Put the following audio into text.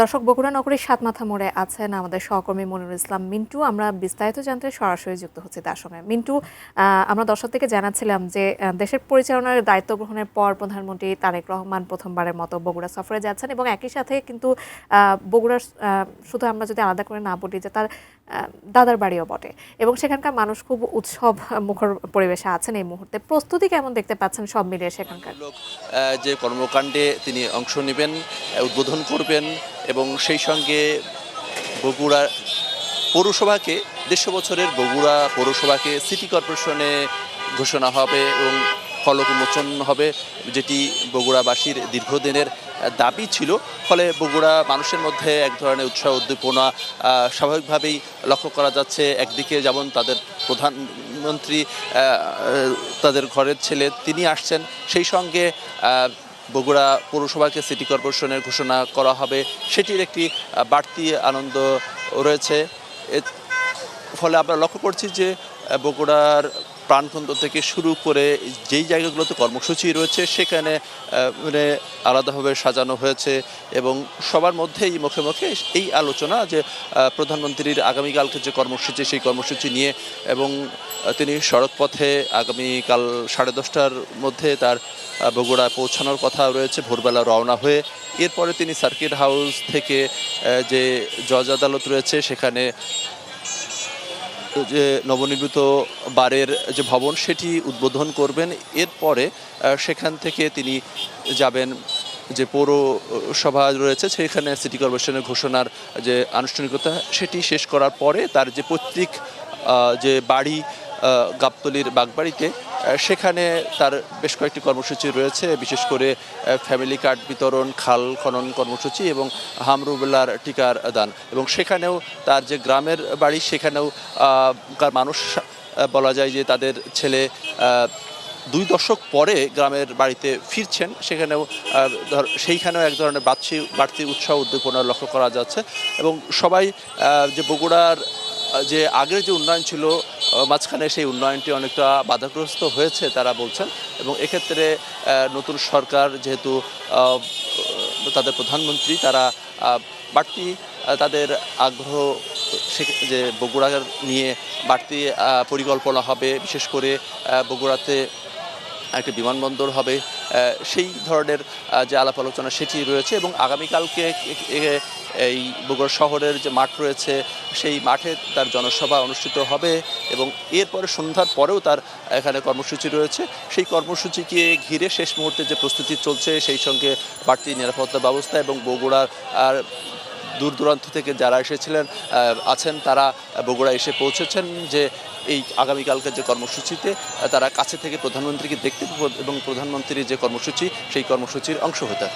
দর্শক, বগুড়া নগরীর সাতমাথা মোড়ে আছেন আমাদের সহকর্মী মনিরুল ইসলাম মিন্টু। আমরা বিস্তারিত জানতে সরাসরি যুক্ত হচ্ছি তার সঙ্গে। মিন্টু, আমরা দর্শক থেকে জানাচ্ছিলাম যে দেশের পরিচালনার দায়িত্ব গ্রহণের পর প্রধানমন্ত্রী তারেক রহমান প্রথমবারের মতো বগুড়া সফরে যাচ্ছেন এবং একই সাথে কিন্তু বগুড়ার শুধু আমরা যদি আলাদা করে না বলি যে তার দাদার বাড়িও বটে এবং সেখানকার মানুষ খুব উৎসব মুখর পরিবেশে আছেন। এই মুহূর্তে প্রস্তুতি কেমন দেখতে পাচ্ছেন সব মিলিয়ে সেখানকার? যে কর্মকাণ্ডে তিনি অংশ নেবেন, উদ্বোধন করবেন এবং সেই সঙ্গে বগুড়া পৌরসভাকে ১৫০ বছরের বগুড়া পৌরসভাকে সিটি কর্পোরেশনে ঘোষণা হবে এবং ফলক উন্মোচন হবে, যেটি বগুড়াবাসীর দীর্ঘদিনের দাবি ছিল। ফলে বগুড়া মানুষের মধ্যে এক ধরনের উৎসাহ উদ্দীপনা স্বাভাবিকভাবেই লক্ষ্য করা যাচ্ছে। একদিকে যেমন তাদের প্রধানমন্ত্রী তাদের ঘরের ছেলে তিনি আসছেন, সেই সঙ্গে বগুড়া পৌরসভাকে সিটি কর্পোরেশনের ঘোষণা করা হবে, সেটির একটি বাড়তি আনন্দ রয়েছে। ফলে আমরা লক্ষ্য করছি যে বগুড়ার প্রাণকেন্দ্র থেকে শুরু করে যেই জায়গাগুলোতে কর্মসূচি রয়েছে সেখানে মানে আলাদাভাবে সাজানো হয়েছে এবং সবার মধ্যেই মুখে মুখে এই আলোচনা যে প্রধানমন্ত্রীর আগামীকালকে যে কর্মসূচি সেই কর্মসূচি নিয়ে এবং তিনি সড়কপথে আগামীকাল 10:30টার মধ্যে তার বগুড়ায় পৌঁছানোর কথা রয়েছে, ভোরবেলা রওনা হয়ে। এরপরে তিনি সার্কিট হাউস থেকে যে জজ আদালত রয়েছে সেখানে যে নবনির্মিত বারের যে ভবন সেটি উদ্বোধন করবেন। এরপরে সেখান থেকে তিনি যাবেন যে পৌরসভা রয়েছে সেখানে সিটি কর্পোরেশনের ঘোষণার যে আনুষ্ঠানিকতা সেটি শেষ করার পরে তার যে পৈতৃক যে বাড়ি গাবতলীর বাগবাড়িতে সেখানে তার বেশ কয়েকটি কর্মসূচি রয়েছে, বিশেষ করে ফ্যামিলি কার্ড বিতরণ, খাল খনন কর্মসূচি এবং হামরুবেলার টিকার দান। এবং সেখানেও তার যে গ্রামের বাড়ি সেখানেও মানুষ বলা যায় যে তাদের ছেলে 2 দশক পরে গ্রামের বাড়িতে ফিরছেন, সেখানেও সেইখানেও এক ধরনের বাড়তি উৎসাহ উদ্দীপনা লক্ষ্য করা যাচ্ছে। এবং সবাই যে বগুড়ার যে আগের যে উন্নয়ন ছিল মাঝখানে সেই উন্নয়নটি অনেকটা বাধাগ্রস্ত হয়েছে তারা বলছেন। এবং এক্ষেত্রে নতুন সরকার যেহেতু তাদের প্রধানমন্ত্রী, তারা বাড়তি তাদের আগ্রহ যে বগুড়ার নিয়ে বাড়তি পরিকল্পনা হবে, বিশেষ করে বগুড়াতে একটা বিমানবন্দর হবে, সেই ধরনের যে আলাপ আলোচনা সেটি রয়েছে। এবং আগামীকালকে এই বগুড়া শহরের যে মাঠ রয়েছে সেই মাঠে তার জনসভা অনুষ্ঠিত হবে এবং এরপরে সন্ধ্যার পরেও তার এখানে কর্মসূচি রয়েছে। সেই কর্মসূচিকে ঘিরে শেষ মুহূর্তে যে প্রস্তুতি চলছে, সেই সঙ্গে বাড়তি নিরাপত্তা ব্যবস্থা এবং বগুড়ার আর দূর দূরান্ত থেকে যারা এসেছিলেন আছেন তারা বগুড়া এসে পৌঁছেছেন যে এই আগামীকালকের যে কর্মসূচিতে তারা কাছে থেকে প্রধানমন্ত্রীকে দেখতে এবং প্রধানমন্ত্রীর যে কর্মসূচি সেই কর্মসূচির অংশ হতে।